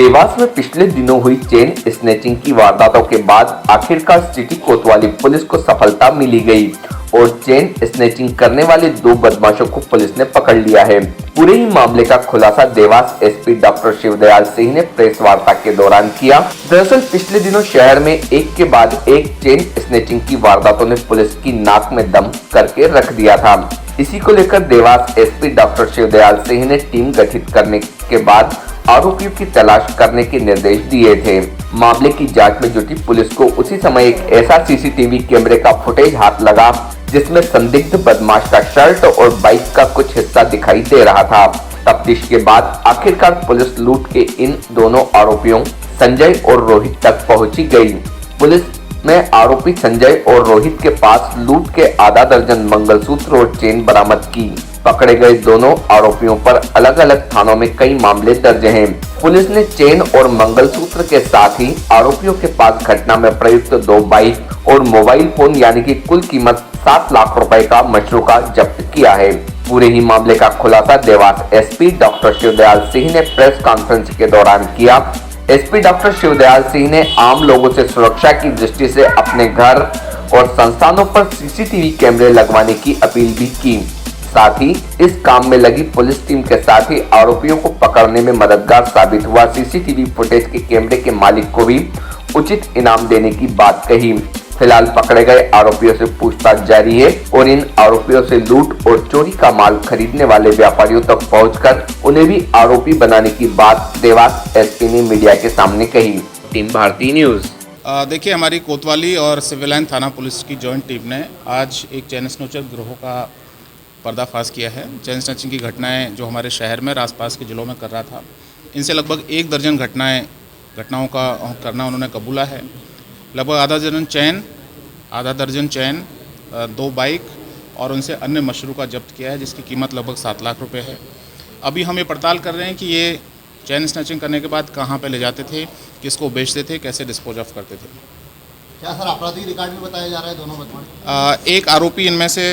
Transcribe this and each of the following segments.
देवास में पिछले दिनों हुई चेन स्नैचिंग की वारदातों के बाद आखिरकार सिटी कोतवाली पुलिस को सफलता मिली गई और चेन स्नैचिंग करने वाले 2 बदमाशों को पुलिस ने पकड़ लिया है। पूरे ही मामले का खुलासा देवास एसपी डॉक्टर शिवदयाल सिंह ने प्रेस वार्ता के दौरान किया। दरअसल पिछले दिनों शहर में एक के बाद एक चेन स्नैचिंग की वारदातों ने पुलिस की नाक में दम करके रख दिया था। इसी को लेकर देवास एसपी डॉक्टर शिवदयाल सिंह ने टीम गठित करने के बाद आरोपियों की तलाश करने के निर्देश दिए थे। मामले की जांच में जुटी पुलिस को उसी समय एक ऐसा सीसीटीवी कैमरे का फुटेज हाथ लगा जिसमें संदिग्ध बदमाश का शर्ट और बाइक का कुछ हिस्सा दिखाई दे रहा था। तफ्तीश के बाद आखिरकार पुलिस लूट के इन दोनों आरोपियों संजय और रोहित तक पहुंची गई। पुलिस ने आरोपी संजय और रोहित के पास लूट के आधा दर्जन मंगलसूत्र और चेन बरामद की। पकड़े गए दोनों आरोपियों पर अलग अलग थानों में कई मामले दर्ज हैं। पुलिस ने चेन और मंगलसूत्र के साथ ही आरोपियों के पास घटना में प्रयुक्त 2 बाइक और मोबाइल फोन यानी कि कुल कीमत 7 लाख रुपए का मशरूका जब्त किया है। पूरे ही मामले का खुलासा देवास एसपी डॉक्टर शिवदयाल सिंह ने प्रेस कॉन्फ्रेंस के दौरान किया। एसपी डॉक्टर शिवदयाल सिंह ने आम लोगों से सुरक्षा की दृष्टि से अपने घर और संस्थानों पर सीसीटीवी कैमरे लगवाने की अपील भी की। साथ ही इस काम में लगी पुलिस टीम के साथ ही आरोपियों को पकड़ने में मददगार साबित हुआ सीसीटीवी फुटेज के कैमरे के मालिक को भी उचित इनाम देने की बात कही। फिलहाल पकड़े गए आरोपियों से पूछताछ जारी है और इन आरोपियों से लूट और चोरी का माल खरीदने वाले व्यापारियों तक पहुंचकर उन्हें भी आरोपी बनाने की बात देवास एसपी ने मीडिया के सामने कही। टीम भारतीय न्यूज। देखिए, हमारी कोतवाली और सिविल लाइन थाना पुलिस की जॉइंट टीम ने आज एक चैन स्नैचर गिरोह का पर्दाफाश किया है। चैन स्नैचिंग की घटनाएं जो हमारे शहर में और आसपास के जिलों में कर रहा था, इनसे लगभग 1 दर्जन घटनाओं का करना उन्होंने कबूला है। लगभग आधा दर्जन चैन, 2 बाइक और उनसे अन्य मशरूका जब्त किया है जिसकी कीमत लगभग 7 लाख रुपए है। अभी हम ये पड़ताल कर रहे हैं कि ये चैन स्नैचिंग करने के बाद कहाँ पे ले जाते थे, किसको बेचते थे, कैसे डिस्पोज ऑफ करते थे। क्या सर आपराधिक रिकॉर्ड भी बताया जा रहा है दोनों बदमाश? एक आरोपी इनमें से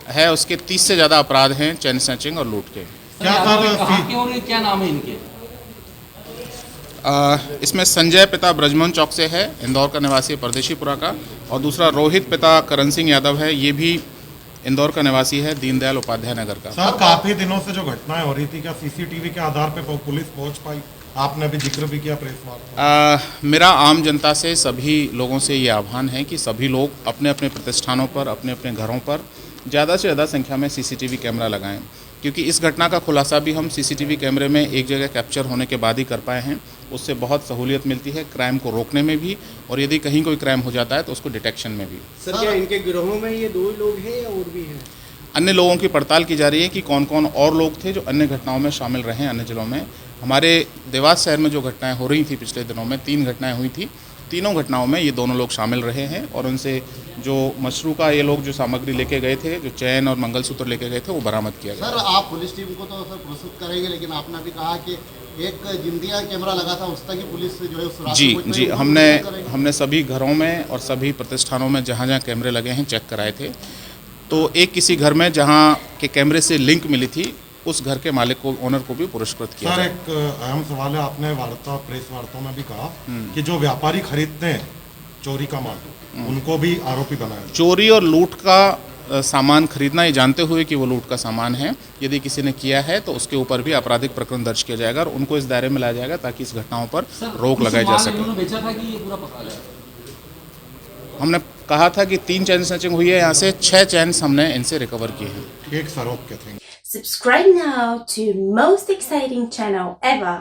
है, उसके 30 से ज़्यादा अपराध हैं चैन स्नैचिंग और लूट के। क्या नाम है इनके? इसमें संजय पिता ब्रजमोहन चौक से है, इंदौर का निवासी है, परदेशीपुरा का, और दूसरा रोहित पिता करण सिंह यादव है, ये भी इंदौर का निवासी है, दीनदयाल उपाध्याय नगर का। सर, काफी दिनों से जो घटनाएं हो रही थी, क्या सीसीटीवी के आधार पर पुलिस पहुंच पाई? आपने अभी जिक्र भी किया प्रेस वार्ता। मेरा आम जनता से, सभी लोगों से ये आह्वान है कि सभी लोग अपने अपने प्रतिष्ठानों पर, अपने अपने घरों पर ज़्यादा से ज़्यादा संख्या में सीसीटीवी कैमरा लगाएं, क्योंकि इस घटना का खुलासा भी हम सीसीटीवी कैमरे में एक जगह कैप्चर होने के बाद ही कर पाए हैं। उससे बहुत सहूलियत मिलती है क्राइम को रोकने में भी, और यदि कहीं कोई क्राइम हो जाता है तो उसको डिटेक्शन में भी। सर, क्या इनके गिरोहों में ये 2 लोग हैं या और भी हैं? अन्य लोगों की पड़ताल की जा रही है कि कौन कौन और लोग थे जो अन्य घटनाओं में शामिल रहे अन्य जिलों में। हमारे देवास शहर में जो घटनाएँ हो रही थी पिछले दिनों में, 3 घटनाएँ हुई थी, तीनों घटनाओं में ये दोनों लोग शामिल रहे हैं और उनसे जो मशरूका ये लोग जो सामग्री लेके गए थे, जो चैन और मंगलसूत्र लेके गए थे, वो बरामद किया गया। सर, आप पुलिस टीम को तो सर पुरस्कृत करेंगे, लेकिन आपने अभी कहा कि एक जिंदिया कैमरा लगा था, उस तक ही पुलिस जो है उस जी, हमने सभी घरों में और सभी प्रतिष्ठानों में जहाँ जहाँ कैमरे लगे हैं चेक कराए थे। तो एक किसी घर में जहाँ के कैमरे से लिंक मिली थी, उस घर के मालिक को, ओनर को भी पुरस्कृत किया। सर, एक अहम सवाल है, आपने प्रेस वार्ता में भी कहा कि जो व्यापारी खरीदते हैं चोरी का माल, उनको भी आरोपी बनाया। चोरी और लूट का सामान खरीदना ये जानते हुए कि वो लूट का सामान है, यदि किसी ने किया है तो उसके ऊपर भी आपराधिक प्रकरण दर्ज किया जाएगा और उनको इस दायरे में लाया जाएगा ताकि इस घटनाओं पर रोक लगाई जा सके। बेचा था कि ये पूरा पका है? हमने कहा था कि 3 चैन स्नैचिंग हुई है, यहाँ से 6 चैन्स हमने इनसे रिकवर किए हैं। एक सरोप के थे। Subscribe now to most exciting channel ever.